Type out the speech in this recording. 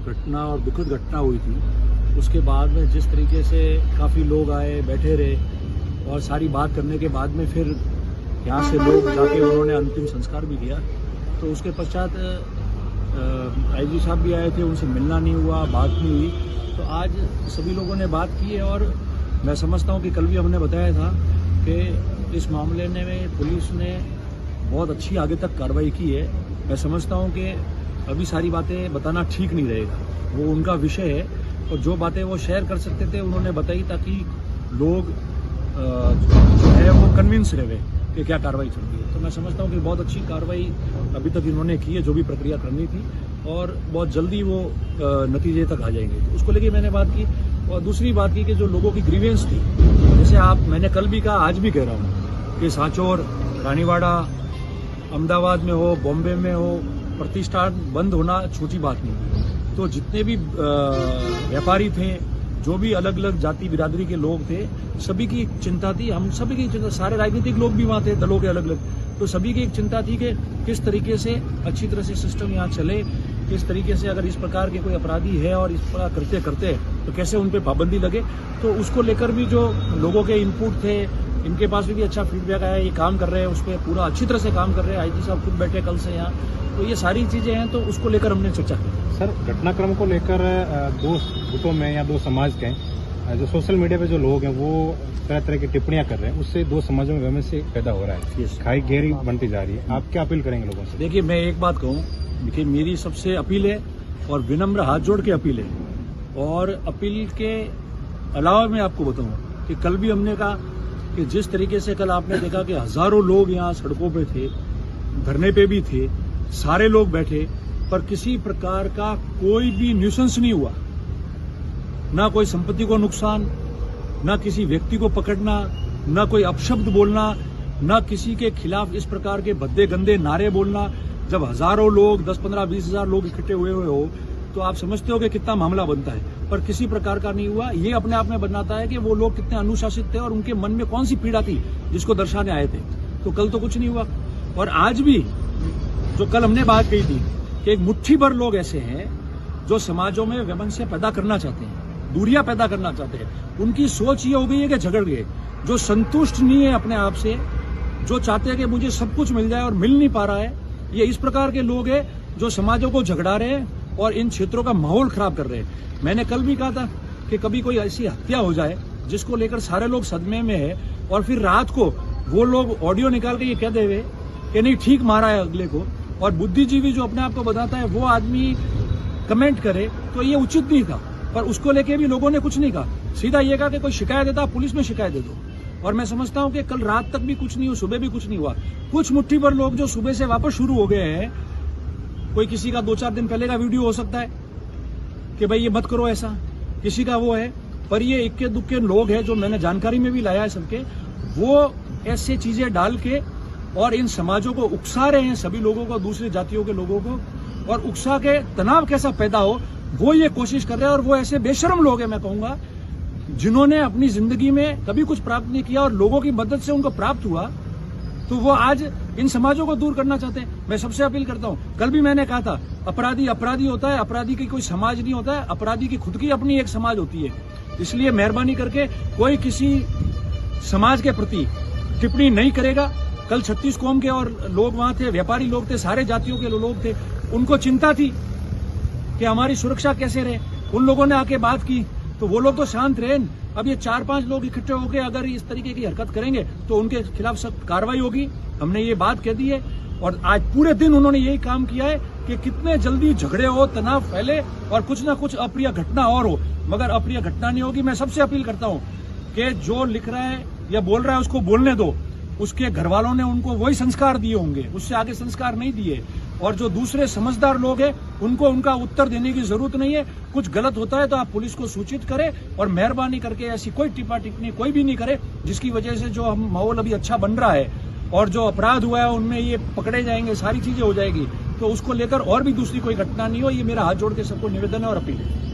घटना और दुखद घटना हुई थी उसके बाद में जिस तरीके से काफ़ी लोग आए, बैठे रहे और सारी बात करने के बाद में फिर यहाँ से लोग जाके उन्होंने अंतिम संस्कार भी किया। तो उसके पश्चात आईजी साहब भी आए थे, उनसे मिलना नहीं हुआ, बात नहीं हुई। तो आज सभी लोगों ने बात की है और मैं समझता हूँ कि कल भी हमने बताया था कि इस मामले में पुलिस ने बहुत अच्छी आगे तक कार्रवाई की है। मैं समझता हूँ कि अभी सारी बातें बताना ठीक नहीं रहेगा, वो उनका विषय है और जो बातें वो शेयर कर सकते थे उन्होंने बताई ताकि लोग जो है वो कन्विंस रहे कि क्या कार्रवाई चल रही है। तो मैं समझता हूँ कि बहुत अच्छी कार्रवाई अभी तक इन्होंने की है, जो भी प्रक्रिया करनी थी, और बहुत जल्दी वो नतीजे तक आ जाएंगे। तो उसको लेके मैंने बात की। और दूसरी बात की कि जो लोगों की ग्रीवेंस थी, जैसे मैंने कल भी कहा, आज भी कह रहा हूँ कि सांचौर, रानीवाड़ा, अहमदाबाद में हो, बॉम्बे में हो, प्रतिष्ठान बंद होना छोटी बात नहीं। तो जितने भी व्यापारी थे, जो भी अलग अलग जाति बिरादरी के लोग थे, सभी की एक चिंता थी। हम सभी की चिंता, सारे राजनीतिक लोग भी वहाँ थे, दलों के अलग अलग। तो सभी की एक चिंता थी कि किस तरीके से अच्छी तरह से सिस्टम यहाँ चले, किस तरीके से अगर इस प्रकार के कोई अपराधी है और इस प्रकार करते करते तो कैसे उन पर पाबंदी लगे। तो उसको लेकर भी जो लोगों के इनपुट थे, इनके पास भी अच्छा फीडबैक आया, ये काम कर रहे हैं, उस पर पूरा अच्छी तरह से काम कर रहे हैं। आईजी साहब खुद बैठे कल से यहाँ। तो ये सारी चीजें हैं, तो उसको लेकर हमने चर्चा की। सर, घटनाक्रम को लेकर दो गुटों में या दो समाज के जो सोशल मीडिया पे जो लोग हैं वो तरह तरह की टिप्पणियां कर रहे हैं, उससे दो समाजों में वैमनस्य पैदा हो रहा है, खाई गहरी बनती जा रही है। आप क्या अपील करेंगे लोगों से? देखिए, मैं एक बात कहूँ, देखिए मेरी सबसे अपील है और विनम्र हाथ जोड़ के अपील है। और अपील के अलावा मैं आपको बताऊँ कि कल भी हमने कहा कि जिस तरीके से कल आपने देखा कि हजारों लोग यहाँ सड़कों पे थे, धरने पे भी थे, सारे लोग बैठे, पर किसी प्रकार का कोई भी न्यूसेंस नहीं हुआ। ना कोई संपत्ति को नुकसान, ना किसी व्यक्ति को पकड़ना, ना कोई अपशब्द बोलना, ना किसी के खिलाफ इस प्रकार के भद्दे गंदे नारे बोलना। जब हजारों लोग, 10, 15, 20 हजार लोग इकट्ठे हुए हो तो आप समझते हो कि कितना मामला बनता है, पर किसी प्रकार का नहीं हुआ। ये अपने आप में बनाता है कि वो लोग कितने अनुशासित थे और उनके मन में कौन सी पीड़ा थी जिसको दर्शाने आए थे। तो कल तो कुछ नहीं हुआ। और आज भी जो कल हमने बात कही थी कि एक मुट्ठी भर लोग ऐसे हैं जो समाजों में वैमनस्य पैदा करना चाहते हैं, दूरियां पैदा करना चाहते हैं। उनकी सोच ये हो गई है कि झगड़ गए, जो संतुष्ट नहीं है अपने आप से, जो चाहते हैं कि मुझे सब कुछ मिल जाए और मिल नहीं पा रहा है। ये इस प्रकार के लोग हैं जो समाजों को झगड़ा रहे हैं और इन क्षेत्रों का माहौल खराब कर रहे हैं। मैंने कल भी कहा था कि कभी कोई ऐसी हत्या हो जाए जिसको लेकर सारे लोग सदमे में है और फिर रात को वो लोग ऑडियो निकाल के ये कह देवे कि नहीं ठीक मारा है अगले को, और बुद्धिजीवी जो अपने आप को बताता है वो आदमी कमेंट करे, तो ये उचित नहीं था। पर उसको लेके भी लोगों ने कुछ नहीं कहा, सीधा ये कहा कि कोई शिकायत देता पुलिस में शिकायत दे दो। और मैं समझता हूं कि कल रात तक भी कुछ नहीं हुआ, सुबह भी कुछ नहीं हुआ। कुछ मुट्ठी भर लोग जो सुबह से वापस शुरू हो गए हैं, कोई किसी का 2-4 दिन पहले का वीडियो हो सकता है कि भाई ये मत करो ऐसा, किसी का वो है, पर ये इक्के दुक्के लोग हैं जो मैंने जानकारी में भी लाया है सबके, वो ऐसे चीजें डाल के और इन समाजों को उकसा रहे हैं, सभी लोगों को, दूसरी जातियों के लोगों को, और उकसा के तनाव कैसा पैदा हो वो ये कोशिश कर रहे हैं। और वो ऐसे बेशर्म लोग हैं, मैं कहूंगा, जिन्होंने अपनी जिंदगी में कभी कुछ प्राप्त नहीं किया और लोगों की मदद से उनको प्राप्त हुआ, तो वो आज इन समाजों को दूर करना चाहते हैं। मैं सबसे अपील करता हूं, कल भी मैंने कहा था, अपराधी अपराधी होता है, अपराधी की कोई समाज नहीं होता है, अपराधी की खुद की अपनी एक समाज होती है। इसलिए मेहरबानी करके कोई किसी समाज के प्रति टिप्पणी नहीं करेगा। कल 36 कौम के और लोग वहां थे, व्यापारी लोग थे, सारे जातियों के लोग थे, उनको चिंता थी कि हमारी सुरक्षा कैसे रहे। उन लोगों ने आके बात की तो वो लोग तो शांत रहे। अब ये 4-5 लोग इकट्ठे होकर अगर इस तरीके की हरकत करेंगे तो उनके खिलाफ सख्त कार्रवाई होगी। हमने ये बात कह दी है और आज पूरे दिन उन्होंने यही काम किया है कि कितने जल्दी झगड़े हो, तनाव फैले और कुछ ना कुछ अप्रिय घटना और हो, मगर अप्रिय घटना नहीं होगी। मैं सबसे अपील करता हूं कि जो लिख रहा है या बोल रहा है उसको बोलने दो। उसके घर वालों ने उनको वही संस्कार दिए होंगे, उससे आगे संस्कार नहीं दिए। और जो दूसरे समझदार लोग हैं उनको उनका उत्तर देने की जरूरत नहीं है। कुछ गलत होता है तो आप पुलिस को सूचित करें और मेहरबानी करके ऐसी कोई टिप्पा टिप्पणी कोई भी नहीं करे जिसकी वजह से जो हम माहौल अभी अच्छा बन रहा है और जो अपराध हुआ है उनमें ये पकड़े जाएंगे, सारी चीजें हो जाएगी, तो उसको लेकर और भी दूसरी कोई घटना नहीं हो। ये मेरा हाथ जोड़ के सबको निवेदन है और अपील है।